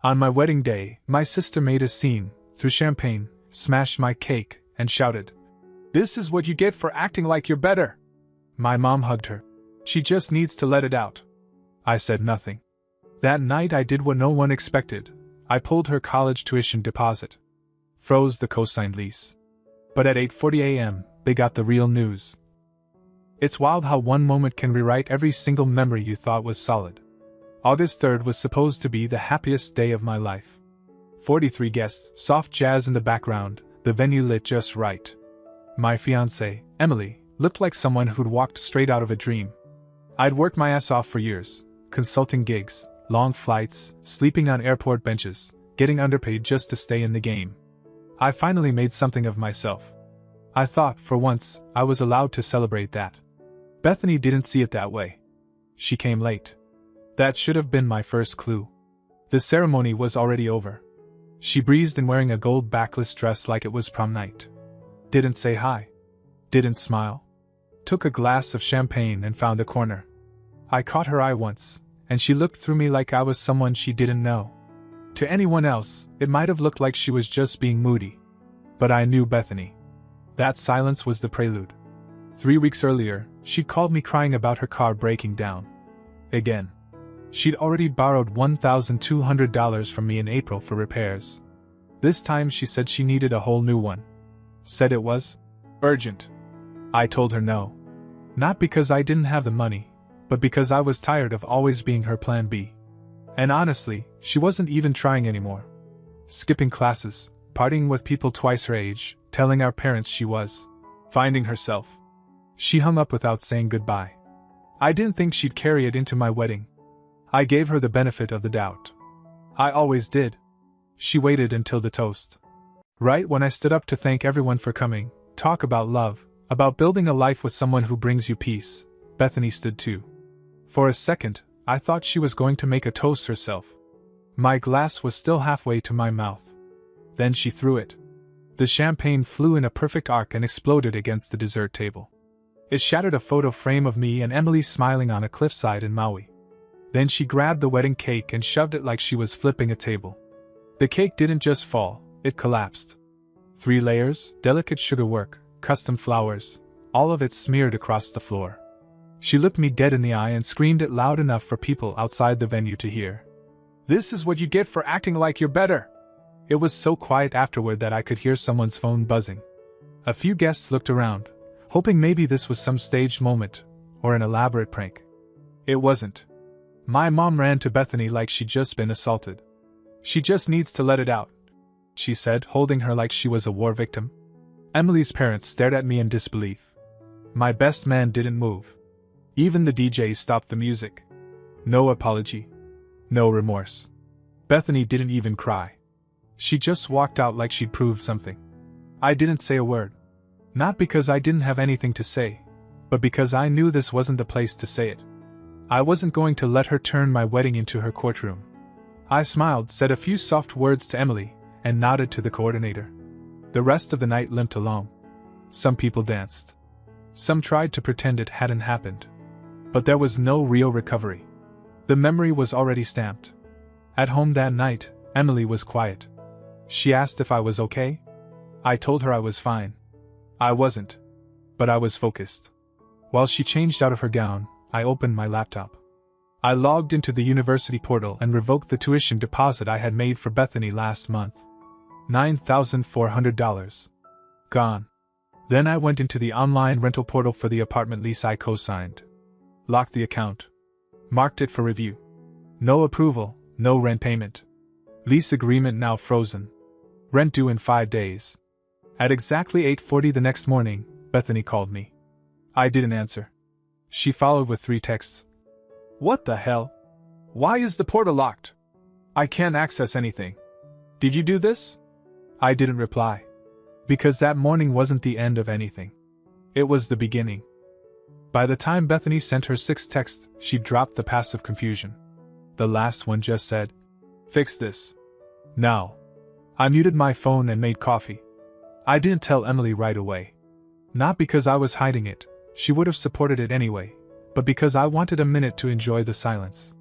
On my wedding day, my sister made a scene, threw champagne, smashed my cake, and shouted, "This is what you get for acting like you're better!" My mom hugged her. "She just needs to let it out." I said nothing. That night I did what no one expected. I pulled her college tuition deposit. Froze the co-signed lease. But at 8:40 a.m., they got the real news. It's wild how one moment can rewrite every single memory you thought was solid. August 3rd was supposed to be the happiest day of my life. 43 guests, soft jazz in the background, the venue lit just right. My fiancée, Emily, looked like someone who'd walked straight out of a dream. I'd worked my ass off for years, consulting gigs, long flights, sleeping on airport benches, getting underpaid just to stay in the game. I finally made something of myself. I thought, for once, I was allowed to celebrate that. Bethany didn't see it that way. She came late. That should have been my first clue. The ceremony was already over. She breezed in wearing a gold backless dress like it was prom night. Didn't say hi. Didn't smile. Took a glass of champagne and found a corner. I caught her eye once, and she looked through me like I was someone she didn't know. To anyone else, it might have looked like she was just being moody. But I knew Bethany. That silence was the prelude. 3 weeks earlier, she'd called me crying about her car breaking down. Again. She'd already borrowed $1,200 from me in April for repairs. This time she said she needed a whole new one. Said it was urgent. I told her no. Not because I didn't have the money, but because I was tired of always being her plan B. And honestly, she wasn't even trying anymore. Skipping classes, partying with people twice her age, telling our parents she was finding herself. She hung up without saying goodbye. I didn't think she'd carry it into my wedding. I gave her the benefit of the doubt. I always did. She waited until the toast. Right when I stood up to thank everyone for coming, talk about love, about building a life with someone who brings you peace, Bethany stood too. For a second, I thought she was going to make a toast herself. My glass was still halfway to my mouth. Then she threw it. The champagne flew in a perfect arc and exploded against the dessert table. It shattered a photo frame of me and Emily smiling on a cliffside in Maui. Then she grabbed the wedding cake and shoved it like she was flipping a table. The cake didn't just fall, it collapsed. 3 layers, delicate sugarwork, custom flowers, all of it smeared across the floor. She looked me dead in the eye and screamed it loud enough for people outside the venue to hear. "This is what you get for acting like you're better!" It was so quiet afterward that I could hear someone's phone buzzing. A few guests looked around, hoping maybe this was some staged moment, or an elaborate prank. It wasn't. My mom ran to Bethany like she'd just been assaulted. "She just needs to let it out," she said, holding her like she was a war victim. Emily's parents stared at me in disbelief. My best man didn't move. Even the DJ stopped the music. No apology. No remorse. Bethany didn't even cry. She just walked out like she'd proved something. I didn't say a word. Not because I didn't have anything to say, but because I knew this wasn't the place to say it. I wasn't going to let her turn my wedding into her courtroom. I smiled, said a few soft words to Emily, and nodded to the coordinator. The rest of the night limped along. Some people danced. Some tried to pretend it hadn't happened. But there was no real recovery. The memory was already stamped. At home that night, Emily was quiet. She asked if I was okay. I told her I was fine. I wasn't. But I was focused. While she changed out of her gown, I opened my laptop. I logged into the university portal and revoked the tuition deposit I had made for Bethany last month. $9,400. Gone. Then I went into the online rental portal for the apartment lease I co-signed. Locked the account. Marked it for review. No approval, no rent payment. Lease agreement now frozen. Rent due in 5 days. At exactly 8:40 the next morning, Bethany called me. I didn't answer. She followed with 3 texts. "What the hell? Why is the portal locked? I can't access anything. Did you do this?" I didn't reply. Because that morning wasn't the end of anything. It was the beginning. By the time Bethany sent her 6th text, she dropped the passive confusion. The last one just said, "Fix this. Now." I muted my phone and made coffee. I didn't tell Emily right away. Not because I was hiding it, she would have supported it anyway, but because I wanted a minute to enjoy the silence.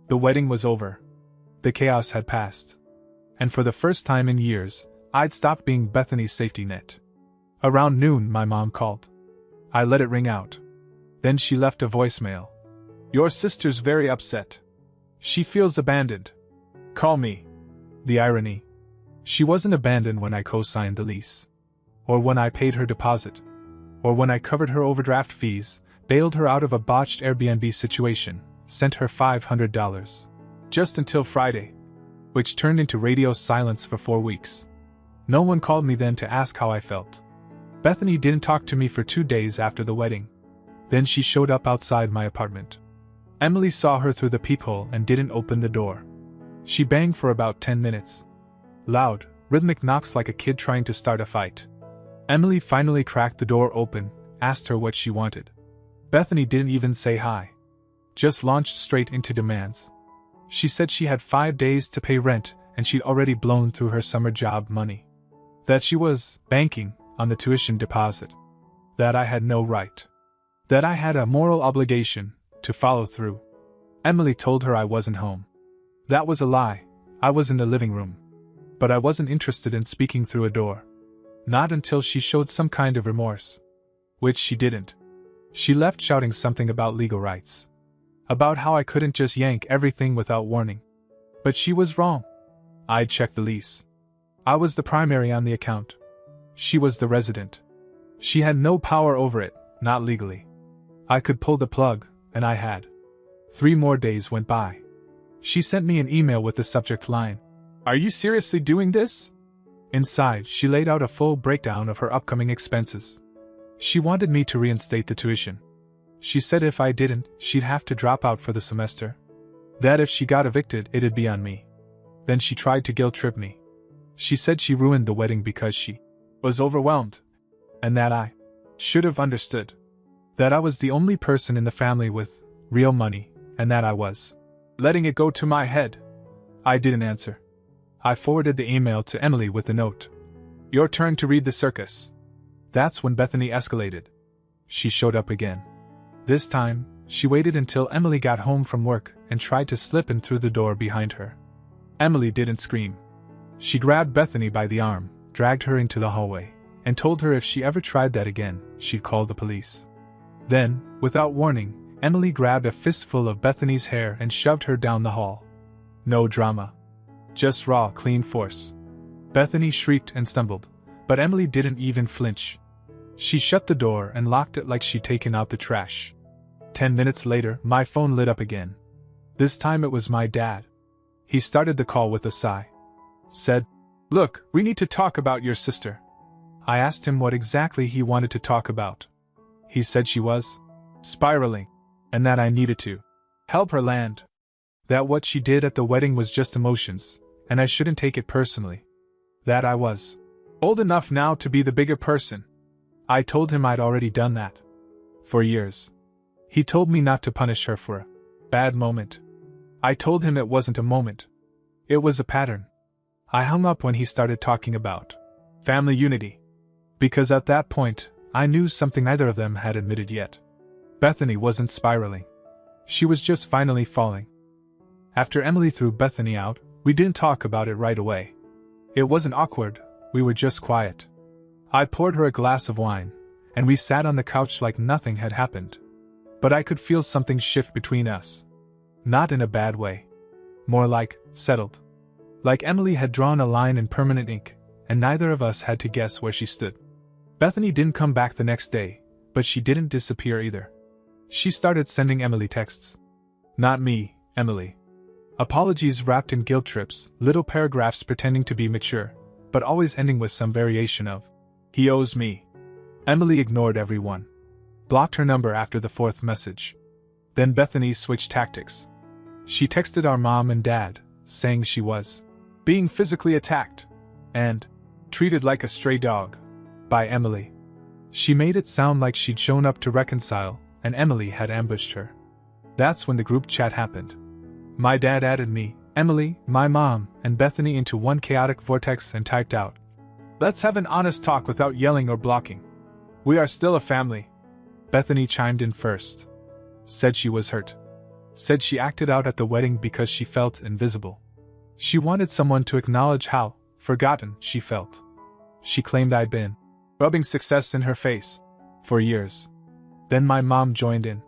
The wedding was over. The chaos had passed. And for the first time in years, I'd stopped being Bethany's safety net. Around noon, my mom called. I let it ring out. Then she left a voicemail. "Your sister's very upset. She feels abandoned. Call me." The irony. She wasn't abandoned when I co-signed the lease. Or when I paid her deposit. Or when I covered her overdraft fees, bailed her out of a botched Airbnb situation, sent her $500. Just until Friday. Which turned into radio silence for 4 weeks. No one called me then to ask how I felt. Bethany didn't talk to me for 2 days after the wedding. Then she showed up outside my apartment. Emily saw her through the peephole and didn't open the door. She banged for about 10 minutes. Loud, rhythmic knocks like a kid trying to start a fight. Emily finally cracked the door open, asked her what she wanted. Bethany didn't even say hi. Just launched straight into demands. She said she had 5 days to pay rent and she'd already blown through her summer job money. That she was banking on the tuition deposit. That I had no right. That I had a moral obligation to follow through. Emily told her I wasn't home. That was a lie. I was in the living room. But I wasn't interested in speaking through a door. Not until she showed some kind of remorse. Which she didn't. She left shouting something about legal rights. About how I couldn't just yank everything without warning. But she was wrong. I'd checked the lease. I was the primary on the account. She was the resident. She had no power over it, not legally. I could pull the plug, and I had. 3 more days went by. She sent me an email with the subject line, "Are you seriously doing this?" Inside, she laid out a full breakdown of her upcoming expenses. She wanted me to reinstate the tuition. She said if I didn't, she'd have to drop out for the semester. That if she got evicted, it'd be on me. Then she tried to guilt-trip me. She said she ruined the wedding because she was overwhelmed, and that I should have understood. That I was the only person in the family with real money, and that I was letting it go to my head. I didn't answer. I forwarded the email to Emily with the note. "Your turn to read the circus." That's when Bethany escalated. She showed up again. This time, she waited until Emily got home from work and tried to slip in through the door behind her. Emily didn't scream. She grabbed Bethany by the arm, dragged her into the hallway, and told her if she ever tried that again, she'd call the police. Then, without warning, Emily grabbed a fistful of Bethany's hair and shoved her down the hall. No drama. Just raw, clean force. Bethany shrieked and stumbled, but Emily didn't even flinch. She shut the door and locked it like she'd taken out the trash. 10 minutes later, my phone lit up again. This time it was my dad. He started the call with a sigh. Said, "Look, we need to talk about your sister." I asked him what exactly he wanted to talk about. He said she was spiraling, and that I needed to help her land. That what she did at the wedding was just emotions, and I shouldn't take it personally. That I was old enough now to be the bigger person. I told him I'd already done that. For years. He told me not to punish her for a bad moment. I told him it wasn't a moment. It was a pattern. I hung up when he started talking about family unity. Because at that point, I knew something neither of them had admitted yet. Bethany wasn't spiraling. She was just finally falling. After Emily threw Bethany out, we didn't talk about it right away. It wasn't awkward, we were just quiet. I poured her a glass of wine, and we sat on the couch like nothing had happened. But I could feel something shift between us. Not in a bad way. More like, settled. Like Emily had drawn a line in permanent ink, and neither of us had to guess where she stood. Bethany didn't come back the next day, but she didn't disappear either. She started sending Emily texts. Not me, Emily. Apologies wrapped in guilt trips, little paragraphs pretending to be mature, but always ending with some variation of, "He owes me." Emily ignored everyone. Blocked her number after the 4th message. Then Bethany switched tactics. She texted our mom and dad, saying she was being physically attacked and treated like a stray dog by Emily. She made it sound like she'd shown up to reconcile, and Emily had ambushed her. That's when the group chat happened. My dad added me, Emily, my mom, and Bethany into one chaotic vortex and typed out, "Let's have an honest talk without yelling or blocking. We are still a family." Bethany chimed in first. Said she was hurt. Said she acted out at the wedding because she felt invisible. She wanted someone to acknowledge how forgotten she felt. She claimed I'd been rubbing success in her face for years. Then my mom joined in,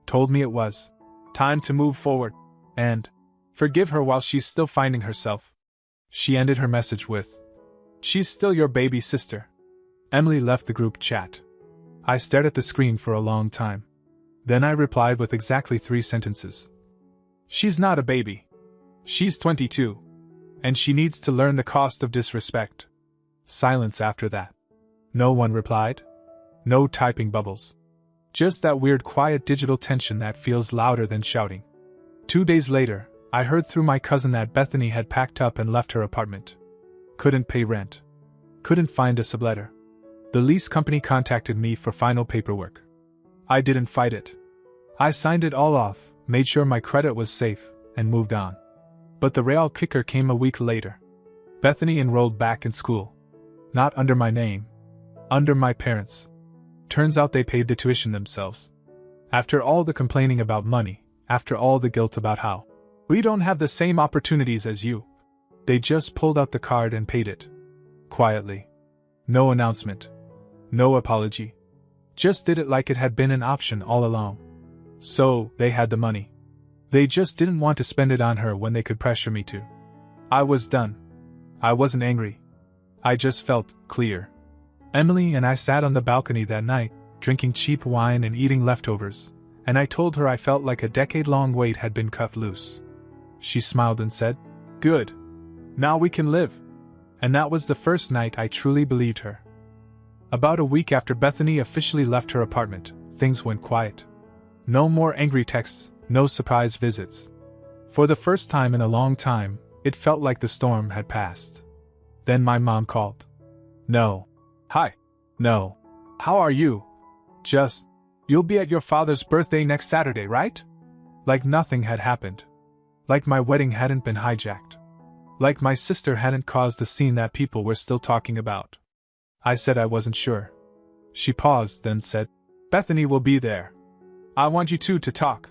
told me it was time to move forward and forgive her while she's still finding herself. She ended her message with, "She's still your baby sister." Emily left the group chat. I stared at the screen for a long time. Then I replied with exactly 3 sentences. "She's not a baby. She's 22. And she needs to learn the cost of disrespect." Silence after that. No one replied. No typing bubbles. Just that weird quiet digital tension that feels louder than shouting. 2 days later, I heard through my cousin that Bethany had packed up and left her apartment. Couldn't pay rent. Couldn't find a subletter. The lease company contacted me for final paperwork. I didn't fight it. I signed it all off, made sure my credit was safe, and moved on. But the real kicker came a week later. Bethany enrolled back in school. Not under my name. Under my parents'. Turns out they paid the tuition themselves. After all the complaining about money, after all the guilt about how we don't have the same opportunities as you, they just pulled out the card and paid it. Quietly. No announcement. No apology. Just did it like it had been an option all along. So, they had the money. They just didn't want to spend it on her when they could pressure me to. I was done. I wasn't angry. I just felt clear. Emily and I sat on the balcony that night, drinking cheap wine and eating leftovers, and I told her I felt like a decade-long weight had been cut loose. She smiled and said, "Good. Now we can live." And that was the first night I truly believed her. About a week after Bethany officially left her apartment, things went quiet. No more angry texts, no surprise visits. For the first time in a long time, it felt like the storm had passed. Then my mom called. "No. Hi. No. How are you? Just, you'll be at your father's birthday next Saturday, right?" Like nothing had happened. Like my wedding hadn't been hijacked. Like my sister hadn't caused the scene that people were still talking about. I said I wasn't sure. She paused, then said, "Bethany will be there. I want you two to talk.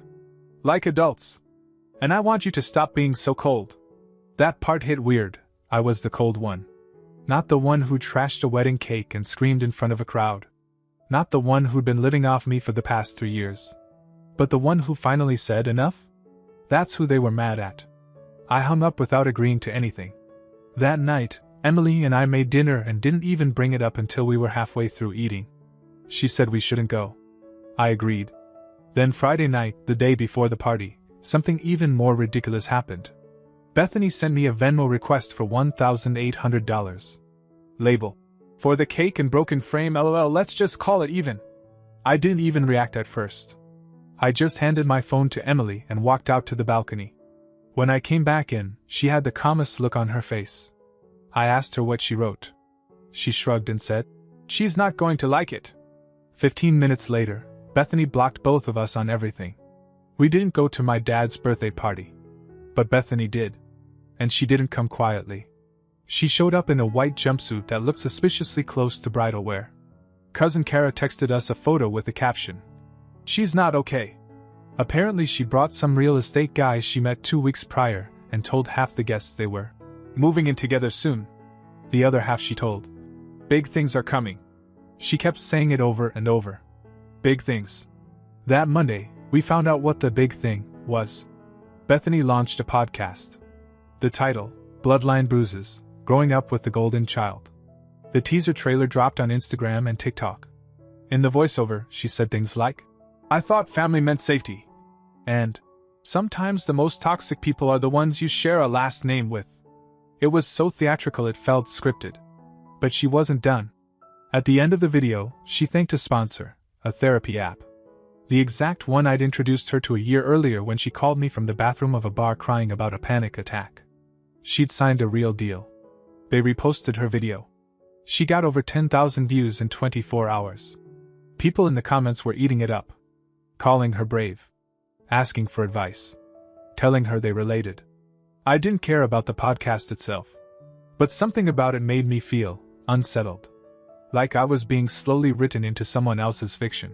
Like adults. And I want you to stop being so cold." That part hit weird. I was the cold one. Not the one who trashed a wedding cake and screamed in front of a crowd. Not the one who'd been living off me for the past 3 years. But the one who finally said enough? That's who they were mad at. I hung up without agreeing to anything. That night, Emily and I made dinner and didn't even bring it up until we were halfway through eating. She said we shouldn't go. I agreed. Then Friday night, the day before the party, something even more ridiculous happened. Bethany sent me a Venmo request for $1,800. Label. "For the cake and broken frame, LOL, let's just call it even." I didn't even react at first. I just handed my phone to Emily and walked out to the balcony. When I came back in, she had the calmest look on her face. I asked her what she wrote. She shrugged and said, "She's not going to like it." 15 minutes later, Bethany blocked both of us on everything. We didn't go to my dad's birthday party. But Bethany did. And she didn't come quietly. She showed up in a white jumpsuit that looked suspiciously close to bridal wear. Cousin Kara texted us a photo with the caption, "She's not okay." Apparently she brought some real estate guy she met 2 weeks prior and told half the guests they were moving in together soon. The other half she told, "Big things are coming." She kept saying it over and over. Big things. That Monday, we found out what the big thing was. Bethany launched a podcast. The title, Bloodline Bruises, Growing Up with the Golden Child. The teaser trailer dropped on Instagram and TikTok. In the voiceover, she said things like, "I thought family meant safety." And, "Sometimes the most toxic people are the ones you share a last name with." It was so theatrical it felt scripted. But she wasn't done. At the end of the video, she thanked a sponsor, a therapy app. The exact one I'd introduced her to a year earlier when she called me from the bathroom of a bar crying about a panic attack. She'd signed a real deal. They reposted her video. She got over 10,000 views in 24 hours. People in the comments were eating it up. Calling her brave. Asking for advice. Telling her they related. I didn't care about the podcast itself. But something about it made me feel unsettled. Like I was being slowly written into someone else's fiction.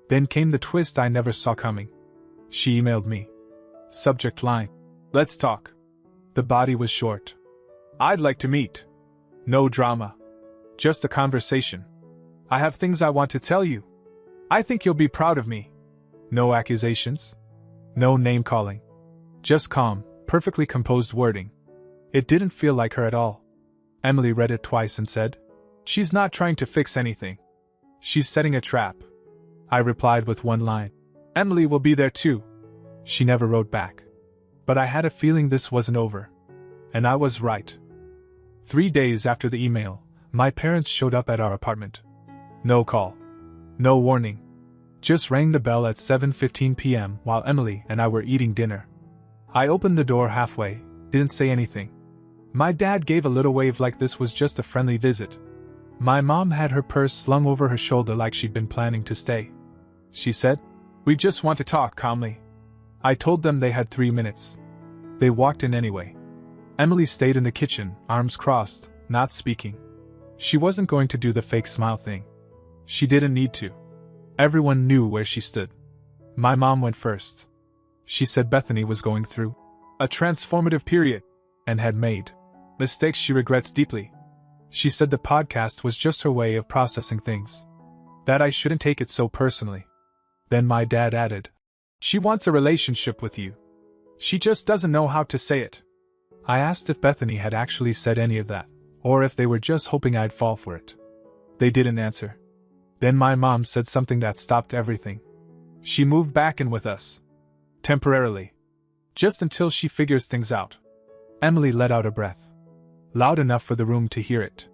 Then came the twist I never saw coming. She emailed me. Subject line, "Let's talk." The body was short. I'd like to meet. No drama. Just a conversation. I have things I want to tell you. I think you'll be proud of me. No accusations. No name-calling. Just calm, perfectly composed wording. It didn't feel like her at all. Emily read it twice and said, "She's not trying to fix anything. She's setting a trap." I replied with one line. "Emily will be there too." She never wrote back. But I had a feeling this wasn't over. And I was right. 3 days after the email, my parents showed up at our apartment. No call. No warning. Just rang the bell at 7:15 p.m. while Emily and I were eating dinner. I opened the door halfway, didn't say anything. My dad gave a little wave like this was just a friendly visit. My mom had her purse slung over her shoulder like she'd been planning to stay. She said, "We just want to talk," calmly. I told them they had 3 minutes. They walked in anyway. Emily stayed in the kitchen, arms crossed, not speaking. She wasn't going to do the fake smile thing. She didn't need to. Everyone knew where she stood. My mom went first. She said Bethany was going through a transformative period and had made mistakes she regrets deeply. She said the podcast was just her way of processing things. That I shouldn't take it so personally. Then my dad added, "She wants a relationship with you. She just doesn't know how to say it." I asked if Bethany had actually said any of that, or if they were just hoping I'd fall for it. They didn't answer. Then my mom said something that stopped everything. She moved back in with us. Temporarily. Just until she figures things out. Emily let out a breath. Loud enough for the room to hear it.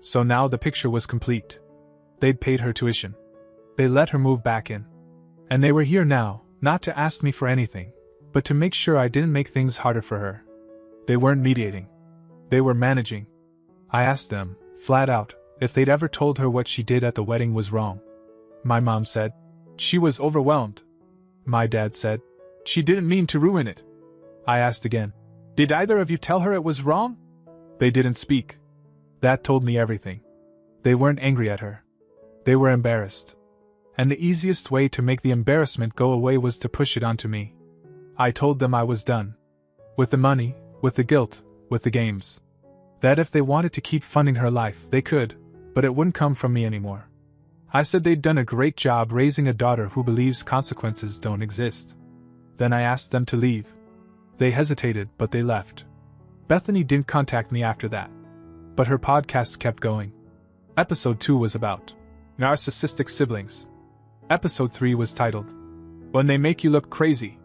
So now the picture was complete. They'd paid her tuition. They let her move back in. And they were here now, not to ask me for anything, but to make sure I didn't make things harder for her. They weren't mediating. They were managing. I asked them, flat out, if they'd ever told her what she did at the wedding was wrong. My mom said, "She was overwhelmed." My dad said, "She didn't mean to ruin it." I asked again, "Did either of you tell her it was wrong?" They didn't speak. That told me everything. They weren't angry at her. They were embarrassed. And the easiest way to make the embarrassment go away was to push it onto me. I told them I was done. With the money, with the guilt, with the games. That if they wanted to keep funding her life, they could, but it wouldn't come from me anymore. I said they'd done a great job raising a daughter who believes consequences don't exist. Then I asked them to leave. They hesitated, but they left. Bethany didn't contact me after that. But her podcast kept going. Episode 2 was about narcissistic siblings. Episode 3 was titled, "When They Make You Look Crazy."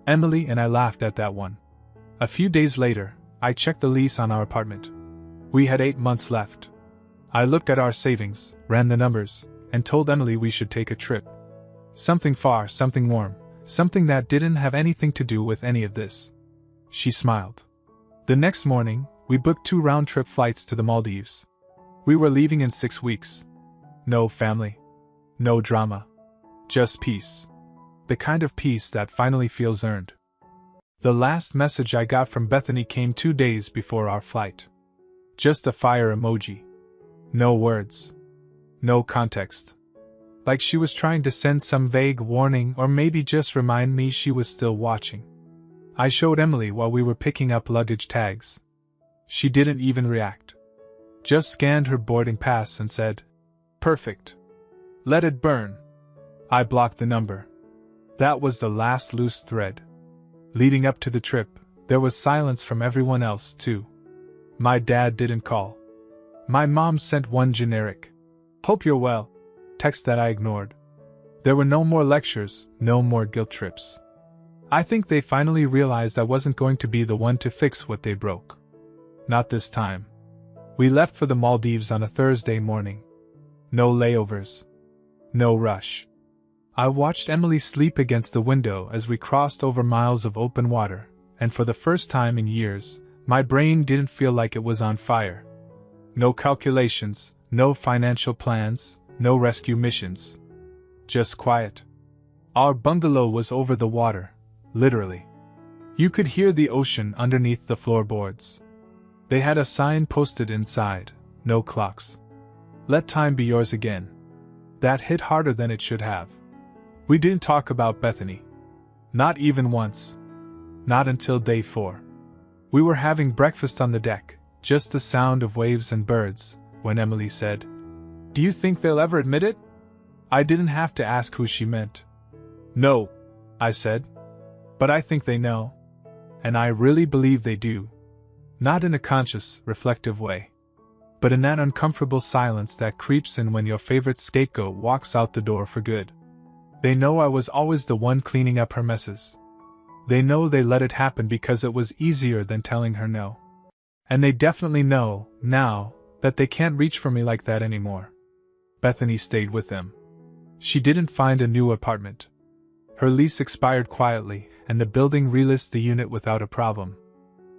Emily and I laughed at that one. A few days later, I checked the lease on our apartment. We had 8 months left. I looked at our savings, ran the numbers, and told Emily we should take a trip. Something far, something warm, something that didn't have anything to do with any of this. She smiled. The next morning, we booked 2 round-trip flights to the Maldives. We were leaving in 6 weeks. No family. No drama. Just peace. The kind of peace that finally feels earned. The last message I got from Bethany came 2 days before our flight. Just the fire emoji. No words. No context. Like she was trying to send some vague warning or maybe just remind me she was still watching. I showed Emily while we were picking up luggage tags. She didn't even react. Just scanned her boarding pass and said, "Perfect. Let it burn." I blocked the number. That was the last loose thread. Leading up to the trip, there was silence from everyone else too. My dad didn't call. My mom sent one generic, "Hope you're well," text that I ignored. There were no more lectures, no more guilt trips. I think they finally realized I wasn't going to be the one to fix what they broke. Not this time. We left for the Maldives on a Thursday morning. No layovers. No rush. I watched Emily sleep against the window as we crossed over miles of open water, and for the first time in years, my brain didn't feel like it was on fire. No calculations, no financial plans, no rescue missions. Just quiet. Our bungalow was over the water, literally. You could hear the ocean underneath the floorboards. They had a sign posted inside, no clocks. "Let time be yours again." That hit harder than it should have. We didn't talk about Bethany. Not even once. Not until day 4. We were having breakfast on the deck, just the sound of waves and birds, when Emily said, "Do you think they'll ever admit it?" I didn't have to ask who she meant. "No," I said. "But I think they know. And I really believe they do. Not in a conscious, reflective way, but in that uncomfortable silence that creeps in when your favorite scapegoat walks out the door for good. They know I was always the one cleaning up her messes. They know they let it happen because it was easier than telling her no. And they definitely know, now, that they can't reach for me like that anymore." Bethany stayed with them. She didn't find a new apartment. Her lease expired quietly, and the building relisted the unit without a problem.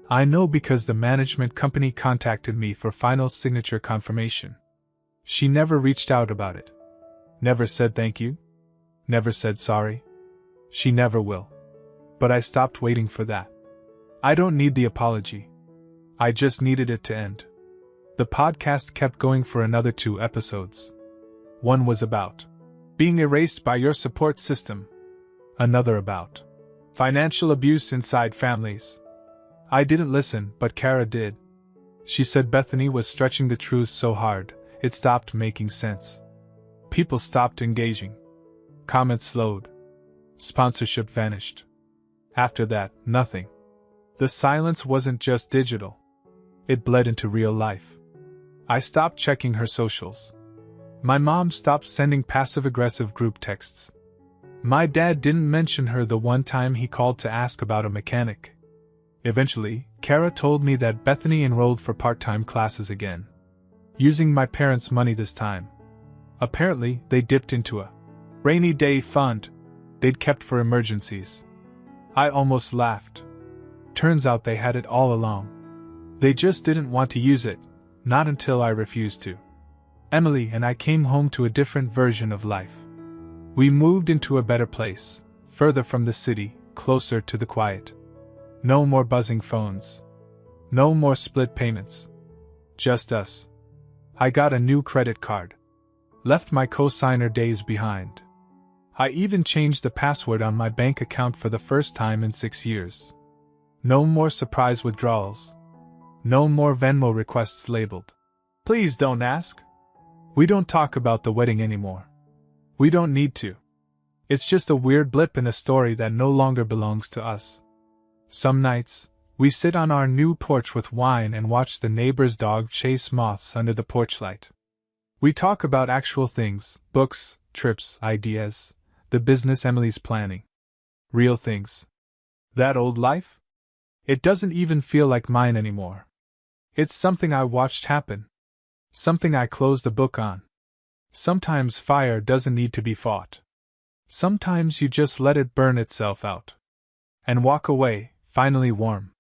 I know because the management company contacted me for final signature confirmation. She never reached out about it. Never said thank you. Never said sorry. She never will. But I stopped waiting for that. I don't need the apology. I just needed it to end. The podcast kept going for another 2 episodes. One was about being erased by your support system. Another about financial abuse inside families. I didn't listen, but Kara did. She said Bethany was stretching the truth so hard, it stopped making sense. People stopped engaging. Comments slowed. Sponsorship vanished. After that, nothing. The silence wasn't just digital. It bled into real life. I stopped checking her socials. My mom stopped sending passive-aggressive group texts. My dad didn't mention her the one time he called to ask about a mechanic. Eventually, Kara told me that Bethany enrolled for part-time classes again, using my parents' money this time. Apparently, they dipped into a rainy day fund they'd kept for emergencies. I almost laughed. Turns out they had it all along. They just didn't want to use it, not until I refused to. Emily and I came home to a different version of life. We moved into a better place, further from the city, closer to the quiet. No more buzzing phones. No more split payments. Just us. I got a new credit card. Left my cosigner days behind. I even changed the password on my bank account for the first time in 6 years. No more surprise withdrawals. No more Venmo requests labeled "Please don't ask." We don't talk about the wedding anymore. We don't need to. It's just a weird blip in a story that no longer belongs to us. Some nights, we sit on our new porch with wine and watch the neighbor's dog chase moths under the porch light. We talk about actual things, books, trips, ideas, the business Emily's planning. Real things. That old life? It doesn't even feel like mine anymore. It's something I watched happen. Something I closed a book on. Sometimes fire doesn't need to be fought. Sometimes you just let it burn itself out. And walk away, finally warm.